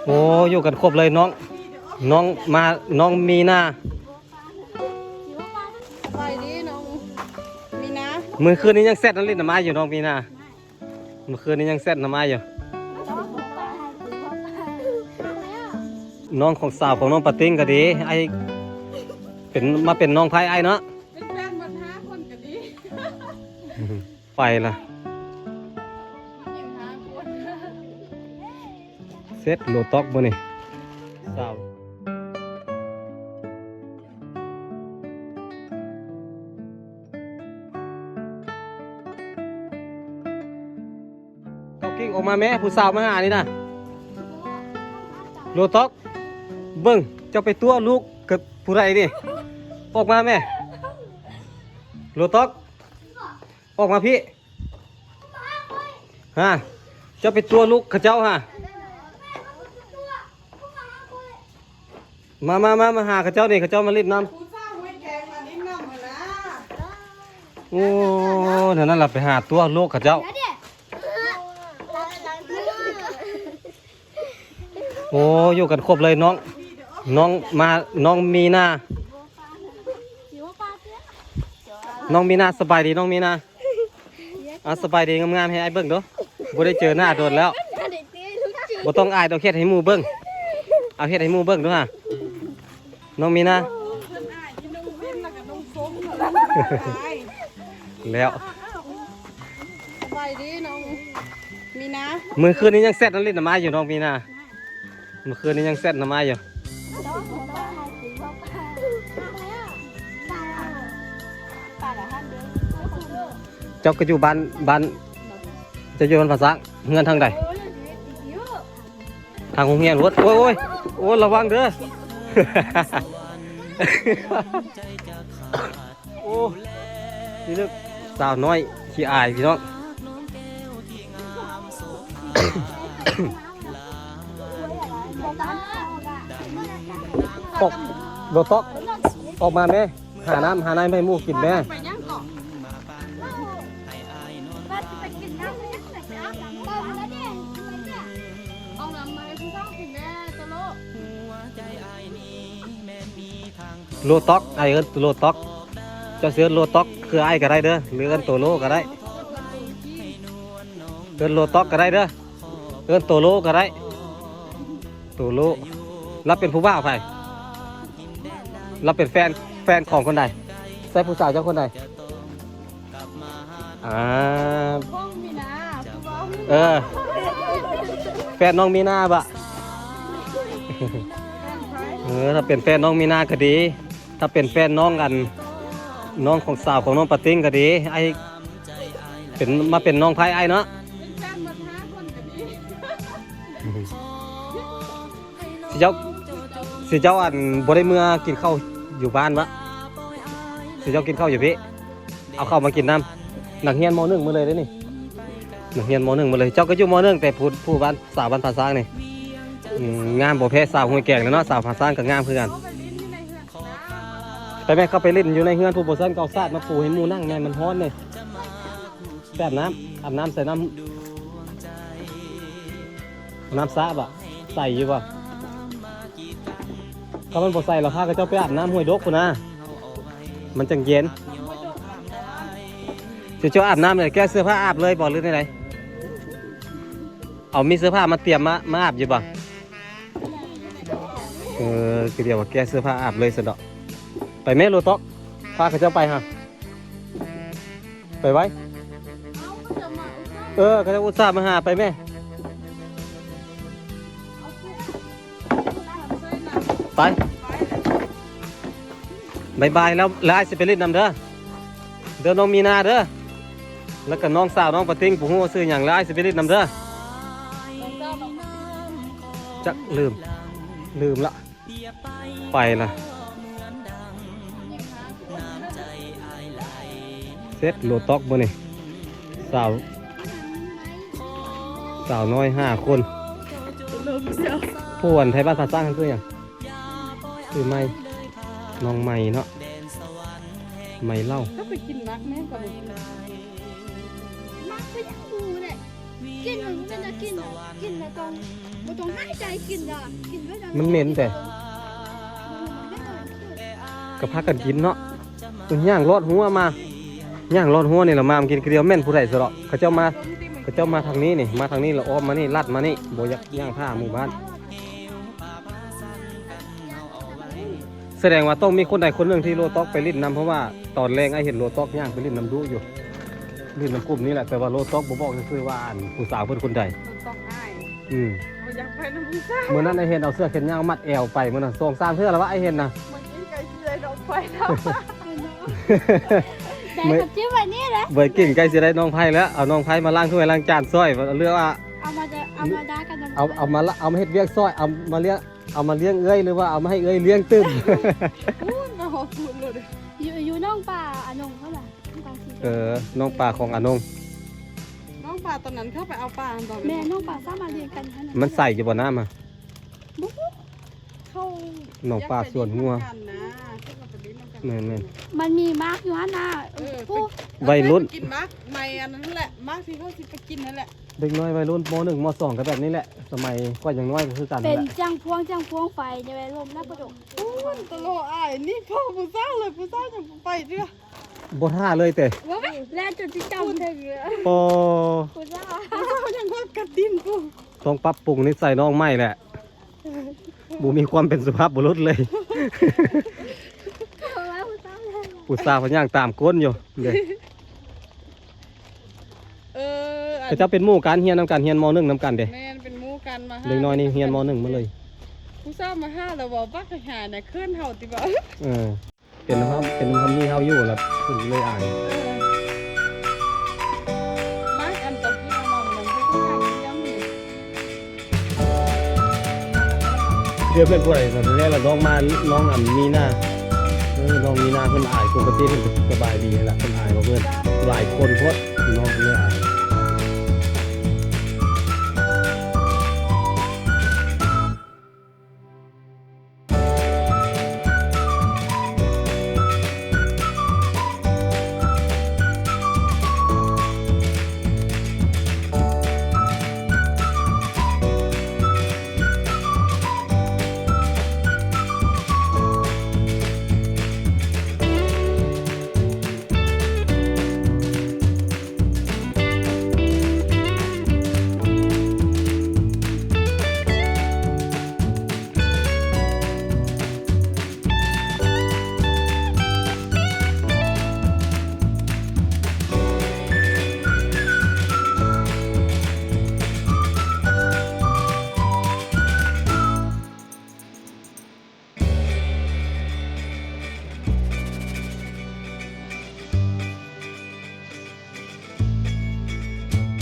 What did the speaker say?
อ้อยู่กันครบเลยน้องมาน้องมีนาไปดิน้องมีนะมื้อคืนนี้ยังแซ่ดน้ำลิ้นน้ำไม้อยู่น้องมีนาเมื่อคืนนี้ยังแซ่ดน้ำไม้อยู่น้องของสาวของน้องปะติ้งก็ดีไอเป็นมาเป็นน้องไพ่ไอเนาะเป็นแฟนมา5 คนก็ดีไปละเซ็ตโลต็อกบ่นี่สาวเจ้ากิ้งออกมาแม่ผู้สาวมาหานี่นะโลต็อกเบิ่งเจ้าไปตัวลูกกับผู้ใดนี่ออกมาแม่โลต็อกออกมาพี่ฮะเจ้าไปตัวลูกข้าเจ้าฮะมาหาข้าเจ้านี่ข้าเจ้ามาลิ้นน้ำโอ้เดี๋ยวนั้นเราไปหาตัวลูกข้าเจ้าโอ้อยู่กันครบเลยน้องมีนาน้องมีนาสบายดีน้องมีนาสบายดีงามๆให้ไอ้เบิ้งดูบ่ได้เจอหน้าโดนแล้วบ่ต้องอายต้องเฮ็ดให้หมู่เบิ้งเอาเฮ็ดให้หมู่เบิ้งดูฮะน้องมีนาแล้วไปดิน้องมีนะมื้อคืนนี้ยังแซ่ดน้ำลิ้นน้ำไม้อยู่น้องมีนาเมื่อคืนนี้ยังแซ่ดน้ำไม้อยู่เจ้าก็อยู่บ้านจะอยู่บ้านภาษาเงินทางใดทางโรงเรียนรถโอ้ยระวังเด้อโอ้นี่ลูกสาวน้อยขี้อายพี่น้องออกโดดต๊อกออกมาแม่หาน้ำให้หมูกินแม่โลต็อกไอเอิ้นโลต็อกเจ้าเสือโลต็อกคือไอก็ได้เด้อหรือเอิ้นโตโลก็ได้เอิ้นโลต็อกก็ได้เด้อเอิ้นโตโลก็ได้โตโลรับเป็นผู้บ่าวไปรับเป็นแฟนของคนใดใช่ผู้สาวเจ้าคนใดแฟนน้องมีนาบะถ้าเป็นแฟนน้องมีนาก็ดีถ้าเป็นแฟนน้องกันน้องของสาวของน้องปะติ้งก็ดีไอเป็นมาเป็นน้องไพ่ไอเนาะสิเจ้าอันบ่ได้เมื่อกินข้าวอยู่บ้านวะสิเจ้ากินข้าวอยู่พี่เอาข้าวมากินน้ำหนักเฮียนม.1มาเลยได้นี่หนักเฮียนม.1มาเลยเจ้าก็อยู่ม.1แต่ผู้บ้านสาวบ้านภาษานี่งามบ่แพ้สาวห้วยแกงเลยเนาะสาวภาษาก็งามคือกันไปแม่เข้าไปเล่นอยู่ในเฮือนผู้บ่ซันเกาซาดมาปูให้หมู่นั่งแม่มันร้อนเลยแป๊บน้ำอาบน้ำใส่น้ำสระบะใส่อยู่บ่ก็มันบ่ใส่หรอกค่ะก็เจ้าไปอาบน้ำห้วยดกพุ่นนะมันจังเย็นเจ้าอาบน้ำเลยแก้เสื้อผ้าอาบเลยบ่หรือไงเอามีเสื้อผ้ามาเตรียมมาอาบอยู่บ่คือเดียวว่าแก้เสื้อผ้าอาบเลยสะดอกไปแม่โลต็อกพาเขาเจ้าไปฮะไปไว้เขาจะอุตส่าห์มาหาไปแม่ไปบายแล้วไอ้สิไปเล่นน้ำเด้อน้องมีนาเด้อแล้วก็น้องสาวน้องปะติ้งผู้หัวซื้ออย่างไอ้สิไปเล่นน้ำเด้อจักลืมละไปละเซ็ตโลต็อกบ่นี่สาวน้อย5 คนผู้วันไทยบ้านภาษากันคืออย่างคือไม่น้องไม่เนาะไม่เล่าถ้าไปกินมักแม่ก็ไปกินมักไปยังดูเลยกินมันเป็นกินแล้วก็ บ่ต้องให้ใจกินอ่ะกินไว้แล้ว มันเหม็นแต่ก็พากันกินเนาะย่างรอดหัวมาย่างรอดหัวนี่ละมากินเกลียวแม่นผู้ใดซะดอกเขาเจ้ามาทางนี้นี่มาทางนี้แล้วอ้อมมานี่ลัดมานี่บ่อยากย่างผ้าหมู่บ้าน แสดงว่าต้องมีคนใดคนหนึ่งที่โลต๊อกไปลิ้นนำเพราะว่าตอนแรงไอเห็นโลต๊อกย่างไปลิ้นนำดูอยู่ลิ้นนำกลุ่มนี้แหละแต่ว่าโลต๊อกบ่บอกคือว่าอันผู้สาวเพิ่นคนใด ต้องอ้าย บ่ อยากไปน้ำผู้ชาย เมื่อนั้นไอเห็นเอาเสื้อแขนยาวมัดแอวไปเมื่อนั้น2-3เทื่อแล้วว่าไอเห็นนะ มันกินไก่เสียดอกไฟแล้ว แต่กับจิ้มแบบนี้แหละ เบิดกิ่งใกล้สิได้น้องไผ่แล้วเอาน้องไผ่มาล้างถ้วยล้างจานซอยเรือว่า เอามาด่ากัน เอามาเฮ็ดเวียกซอยเอามาเลี้ยงเอ้ยหรือว่าเอามาให้เอ้ยเลี้ยงตึ้ม พูดมาหอสูตรเลย อยู่น้องป่าอนงเท่าไหร่น้องป่าสี น้องป่าของอนง น้องป่าตอนนั้นเข้าไปเอาป่าตอน แม่น้องป่าสร้างมาเรียนกัน มันใส่อยู่บ่น้ำอ่ะ เข้า น้องป่าสวนงัว แม่น มันมีมากอยู่ฮะนะผู้ วัยรุ่น กินมักไม่อันนั้นแหละมักที่เขาสิไปกินนั่นแหละ เด็กน้อยวัยรุ่นม.1 ม.2ก็แบบนี้แหละสมัยก็ยังน้อยก็คือกัน เป็ นั่ น นแหละ จังพวงไฟในเวลลมนักประดก พูดตลกอ้ายนี่พ่อผู้สร้างเลยผู้สร้างจะไปเด้อ บ่ท่าเลยแต่ ว่าไหมแล้วจุดที่จำถึง โอ้ คุณว่า ผู้สร้างยังว่ากระดินกู ต้องปรับปรุงนิสัยน้องใหม่แหละบ่มีความเป็นสุภาพบุรุษเลย อุตส่าห์พยายามตามก้นอยู่เด้ อัน แต่เจ้าเป็นหมู่การเฮียนนำกันเฮียนม .1 นำกันเด้ แม่นเป็นหมู่กันมา เด็กน้อยนี่เฮียนม .1 มาเลย ผู้สร้างมาห้าแล้วบอกบักหาเนี่ยเคลื่อนเฮาติบ่ เป็นคำนี้เฮาอยู่แล้วเพิ่นเลยอ่าน มักอันตะกี้เอามามันคือทุกอย่างเลี้ยงนี่ เรียบเป็นผู้ใดสันแรกละน้องมาน้องมีหน้าน้องมีหน้าเพิ่นอายปกติเพิ่นก็สบายดีนั่นแหละเพิ่นอายบ่เพิ่นหลายคนโพดน้องเพิ่นเลยอาย